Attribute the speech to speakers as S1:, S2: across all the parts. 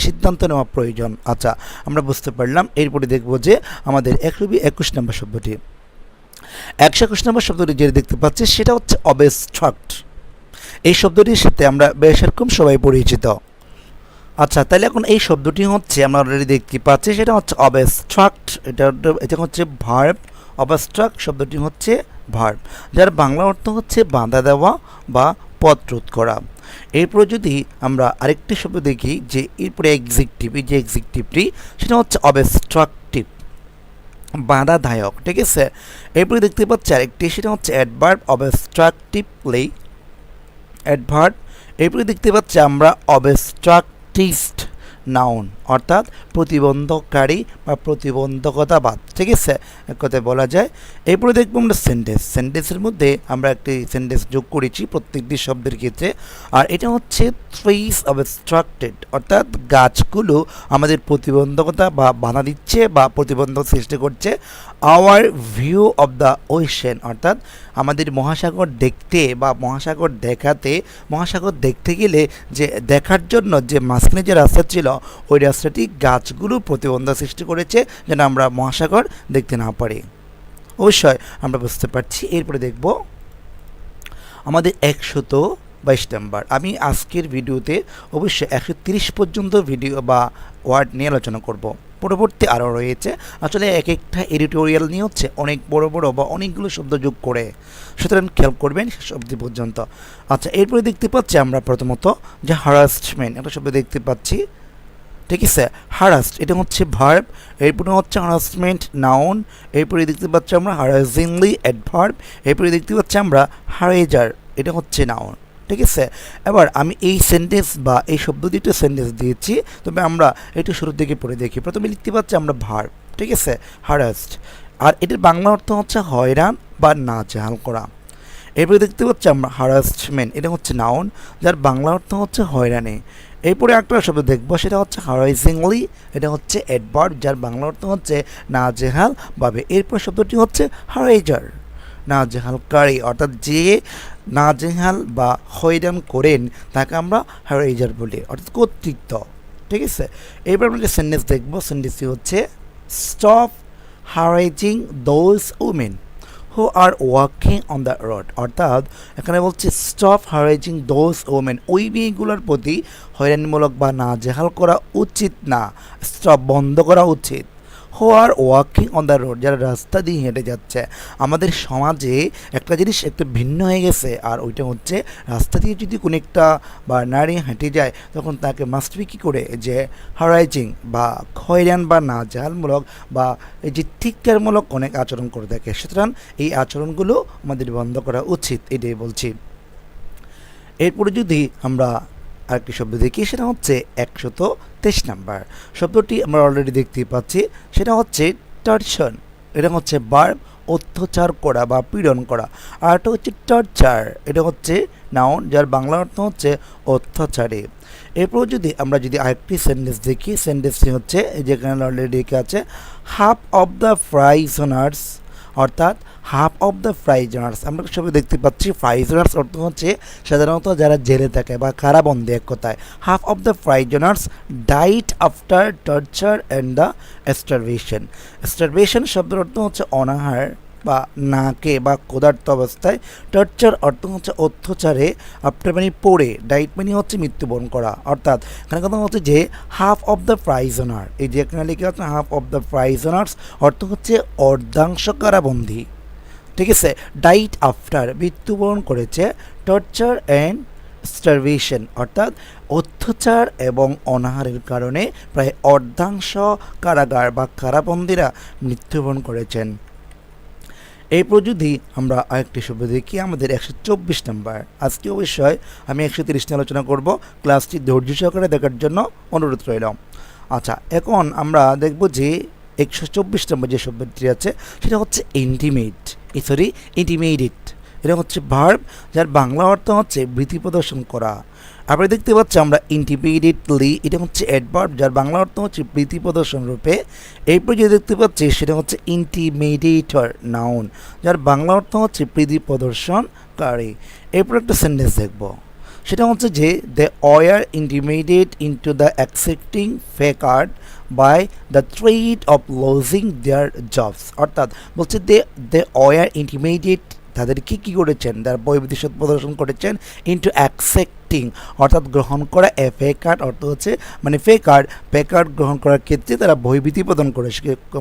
S1: সিদ্ধান্ত নেওয়া প্রয়োজন। আচ্ছা, আমরা বুঝতে পারলাম। এরপরে দেখব যে আমাদের 121 নম্বর শব্দটি। 121 নম্বর শব্দটি যেটা দেখতে পাচ্ছি সেটা হচ্ছে অবস্ট্রাক্ট। এই শব্দটির সাথে আমরা বেশ রকম সবাই পরিচিত। আচ্ছা, তাহলে এখন এই শব্দটি হচ্ছে আমরা অলরেডি দেখতে পাচ্ছি সেটা হচ্ছে অবস্ট্রাক্ট। এটা হচ্ছে ভার্ব। অবস্ট্রাক্ট শব্দটি হচ্ছে ভার্ব, যার বাংলা অর্থ হচ্ছে বাঁধা দেওয়া বা পথ রোধ করা। এরপরে যদি আমরা আরেকটি শব্দ দেখি যে এরপরে এক্সিকিউটিভ, এই যে এক্সিকিউটিভটি সেটা হচ্ছে অবস্ট্রাকটিভ, বাধাদায়ক। ঠিক আছে, এরপরে দেখতে পাচ্ছি আরেকটি, সেটা হচ্ছে অ্যাডভার্ব অবস্ট্রাকটিভলি, অ্যাডভার্ব। এরপরে দেখতে পাচ্ছি আমরা অবস্ট্রাকটিস্ট নাউন, অর্থাৎ প্রতিবন্ধককারী বা প্রতিবন্ধকতাবাদ। ঠিক আছে, এক কথায় বলা যায়। এরপরে দেখবো আমরা সেন্টেন্স। সেন্টেন্সের মধ্যে আমরা একটি সেন্টেন্স যোগ করেছি প্রত্যেকটি শব্দের ক্ষেত্রে, আর এটা হচ্ছে ট্রিজ অবস্ট্রাক্টেড, অর্থাৎ গাছগুলো আমাদের প্রতিবন্ধকতা বা বাধা দিচ্ছে বা প্রতিবন্ধক সৃষ্টি করছে। Hour view of the ocean, অর্থাৎ আমাদের মহাসাগর দেখতে বা মহাসাগর দেখাতে, মহাসাগর দেখতে গেলে যে দেখার জন্য যে মাঝখানে যে রাস্তা ছিল ওই রাস্তাটি গাছগুলো প্রতিবন্ধক সৃষ্টি করেছে যেন আমরা মহাসাগর দেখতে না পারি। অবশ্যই আমরা বুঝতে পারছি। এরপরে দেখব আমাদের 122 নাম্বার। আমি আজকের ভিডিওতে অবশ্যই 130 পর্যন্ত ভিডিও বা ওয়ার্ড নিয়ে আলোচনা করব। পরবর্তী আরও রয়েছে, আসলে এক একটা এডিটোরিয়াল নিয়ে হচ্ছে অনেক বড় বড় বা অনেকগুলো শব্দ যোগ করে, সুতরাং খেয়াল করবেন শেষ অবধি পর্যন্ত। আচ্ছা, এরপরে দেখতে পাচ্ছি আমরা প্রথমত যে হারাসমেন্ট একটা শব্দ দেখতে পাচ্ছি। ঠিক আছে, হারাস্ট এটা হচ্ছে ভার্ব, এরপরে হচ্ছে হারাসমেন্ট নাউন, এরপরে দেখতে পাচ্ছি আমরা হারাসিংলি অ্যাডভার্ব, এরপরে দেখতে পাচ্ছি আমরা হারেজার, এটা হচ্ছে নাউন। ঠিক আছে, এবার আমি এই সেন্টেন্স বা এই শব্দ দুটো সেন্টেন্স দিয়েছি, তবে আমরা একটু শুরুর দিকে পড়ে দেখি। প্রথমে লিখতে পাচ্ছি আমরা ভার্ব, ঠিক আছে, হারাস্ট, আর এটার বাংলা অর্থ হচ্ছে হয়রান বা নাজেহাল করা। এরপরে দেখতে পাচ্ছি আমরা হারাসমেন্ট, এটা হচ্ছে নাউন, যার বাংলা অর্থ হচ্ছে হয়রানি। এরপরে একটা শব্দ দেখবো, সেটা হচ্ছে হারাইজিংলি, এটা হচ্ছে অ্যাডভার্ব, যার বাংলা অর্থ হচ্ছে নাজেহাল ভাবে। এরপর শব্দটি হচ্ছে হারাইজার, নাজেহালকারী, অর্থাৎ যে নাজেহাল বা হয়রান করেন তাকে আমরা হারাইজার বলি, অর্থাৎ কর্তৃত্ব। ঠিক আছে, এরপর আমরা যে সেন্টেন্স দেখবো, সেন্টেন্সটি হচ্ছে stop harassing those women who are walking on the road, অর্থাৎ এখানে বলছে স্টপ হারাইজিং দোজ ওমেন, ওই মেয়েগুলোর প্রতি হয়রানিমূলক বা নাজেহাল করা উচিত না, স্টপ বন্ধ করা উচিত। Who are walking on the road, যারা রাস্তা দিয়ে হেঁটে যাচ্ছে। আমাদের সমাজে একটা জিনিস একটু ভিন্ন হয়ে গেছে, আর ওইটা হচ্ছে রাস্তা দিয়ে যদি কোনো একটা বা নারী হেঁটে যায় তখন তাকে মাস্ট বি কী করে যে হারাইজিং বা হয়রান বা নাজেহালমূলক বা এই যে ধিক্কারমূলক অনেক আচরণ করে থাকে। সুতরাং এই আচরণগুলো আমাদের বন্ধ করা উচিত, এটাই বলছি। এরপরে যদি আমরা আরেকটি শব্দ দেখি, সেটা হচ্ছে 123 নাম্বার শব্দটি আমরা অলরেডি দেখতে পাচ্ছি, সেটা হচ্ছে টর্চন, এটা হচ্ছে ভার্ব, অত্যাচার করা বা পীড়ন করা। আর একটা হচ্ছে টর্চার, এটা হচ্ছে নাউন, যার বাংলা অর্থ হচ্ছে অত্যাচারী। এরপর যদি আমরা আরেকটি সেন্টেন্স দেখি, সেন্টেন্সটি হচ্ছে যেখানে অলরেডি লেখা আছে হাফ অফ দ্য প্রাইজনার্স, অর্থাৎ হাফ অফ দ্য প্রাইজনার্স। আমরা সবাই দেখতে পাচ্ছি প্রাইজনার্স অর্থ হচ্ছে সাধারণত যারা জেলে থাকে বা কারাবন্দী, এক কথায়। Half of the prisoners died after torture and the starvation. Starvation শব্দের অর্থ হচ্ছে অনাহার বা নাকে বা ক্ষুধার্ত অবস্থায়। টর্চার অর্থ হচ্ছে অত্যাচারে, আফটার মানে পড়ে, ডাইট মানে হচ্ছে মৃত্যুবরণ করা। অর্থাৎ এখানে কথা হচ্ছে যে হাফ অফ দ্য প্রাইজনার, এই যে এখানে লিখে আছে হাফ অফ দ্য প্রাইজনার্স অর্থ হচ্ছে অর্ধাংশ কারাবন্দী। ঠিক আছে, ডাইট আফটার মৃত্যুবরণ করেছে, টর্চার অ্যান্ড স্টারভেশন অর্থাৎ অত্যাচার এবং অনাহারের কারণে প্রায় অর্ধাংশ কারাগার বা কারাবন্দীরা মৃত্যুবরণ করেছেন। এরপর যদি আমরা আরেকটি শব্দ দেখি, আমাদের 124 নাম্বার। আজকে অবশ্যই আমি 130 নিয়ে আলোচনা করব, ক্লাসটি ধৈর্য সহকারে দেখার জন্য অনুরোধ রইল। আচ্ছা, এখন আমরা দেখব যে 124 নম্বর যে শব্দটি আছে সেটা হচ্ছে ইন্টিমেট, ইন্টিমেটেড, এটা হচ্ছে ভার্ব, যার বাংলা অর্থ হচ্ছে ভীতি প্রদর্শন করা। আবার দেখতে পাচ্ছি আমরা ইন্টিমিডিয়েটলি, এটা হচ্ছে অ্যাডভার্ব, যার বাংলা অর্থ হচ্ছে ভীতি প্রদর্শন রূপে। এরপর যে দেখতে পাচ্ছি সেটা হচ্ছে ইন্টিমিডিয়েটর নাউন, যার বাংলা অর্থ হচ্ছে ভীতি প্রদর্শনকারী। এরপর একটা সেন্টেন্স দেখব, সেটা হচ্ছে যে they were intimidate into the accepting pay cuts by the threat of losing their jobs. অর্থাৎ বলছে দে ওয়ার ইন্টিমিডেট, তাদেরকে কী করেছেন, তারা ভয়ভীতি প্রদর্শন করেছেন ইনটু অ্যাকসেপ্টিং, অর্থাৎ গ্রহণ করা এ ফে কার্ড, অর্থ হচ্ছে মানে ফে কার্ড গ্রহণ করার ক্ষেত্রে তারা ভয়ভীতি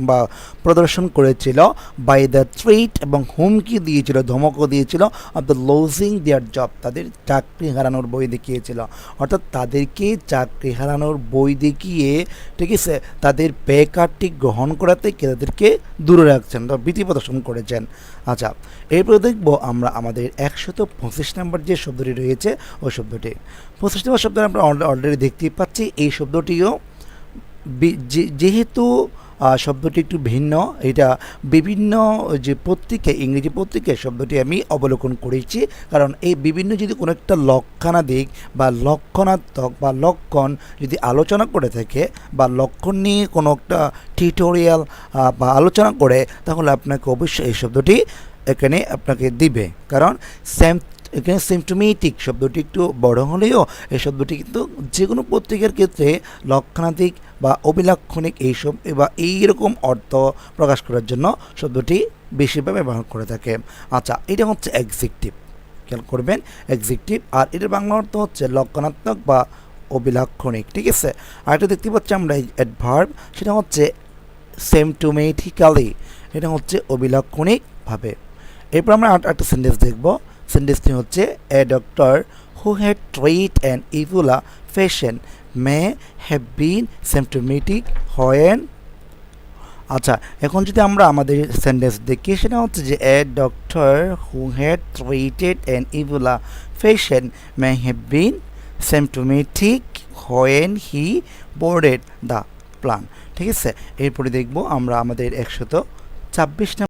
S1: বা প্রদর্শন করেছিল বাই দ্য থ্রেট, এবং হুমকি দিয়েছিল, ধমকও দিয়েছিল of the lodging there job, তাদের চাকরি হারানোর বই দেখিয়েছিল। অর্থাৎ তাদেরকে চাকরি হারানোর বই দেখিয়ে, ঠিক আছে, তাদের পে কার্ডটি গ্রহণ করা থেকে তাদেরকে দূরে রাখছেন, বা ভীতি প্রদর্শন করেছেন। আচ্ছা, এরপরে দেখব আমরা আমাদের 125 নম্বর যে শব্দটি রয়েছে ওই শব্দটি। 25 নম্বর শব্দ আমরা অলরেডি দেখতেই পাচ্ছি। এই শব্দটিও যেহেতু শব্দটি একটু ভিন্ন, এটা বিভিন্ন যে পত্রিকায়, ইংরেজি পত্রিকায় শব্দটি আমি অবলোকন করেছি, কারণ এই বিভিন্ন যদি কোনো একটা লক্ষণাদিক বা লক্ষণাত্মক বা লক্ষণ যদি আলোচনা করে থাকে, বা লক্ষণ নিয়ে কোনো একটা টিউটোরিয়াল বা আলোচনা করে, তাহলে আপনাকে অবশ্যই এই শব্দটি এখানে আপনাকে দিবে। কারণ এখানে সিমটোমেটিক শব্দটি একটু বড় হলেও এই শব্দটি কিন্তু যে কোনো পত্রিকার ক্ষেত্রে লক্ষণাধিক বা অবিলক্ষণিক এইসব বা এইরকম অর্থ প্রকাশ করার জন্য শব্দটি বেশিরভাগ ব্যবহার করে থাকে। আচ্ছা, এটা হচ্ছে অ্যাডজেক্টিভ, খেয়াল করবেন অ্যাডজেক্টিভ, আর এটার বাংলা অর্থ হচ্ছে লক্ষণাত্মক বা অবিলক্ষণিক। ঠিক আছে, আর এটা দেখতে পাচ্ছি আমরা অ্যাডভার্ব, সেটা হচ্ছে সিমটোমেটিক্যালি, এটা হচ্ছে অবিলক্ষণিকভাবে। এরপর আমরা একটা সেন্টেন্স দেখব। সেন্টেন্সটি হচ্ছে a doctor who had treat an Ebola patient may have been symptomatic when. আচ্ছা, এখন যদি আমরা আমাদের সেন্টেন্স দেখি, সেটা হচ্ছে যে a doctor who had treated an Ebola patient may have been symptomatic when he boarded the plan. ঠিক আছে, এরপরে দেখব আমরা আমাদের 126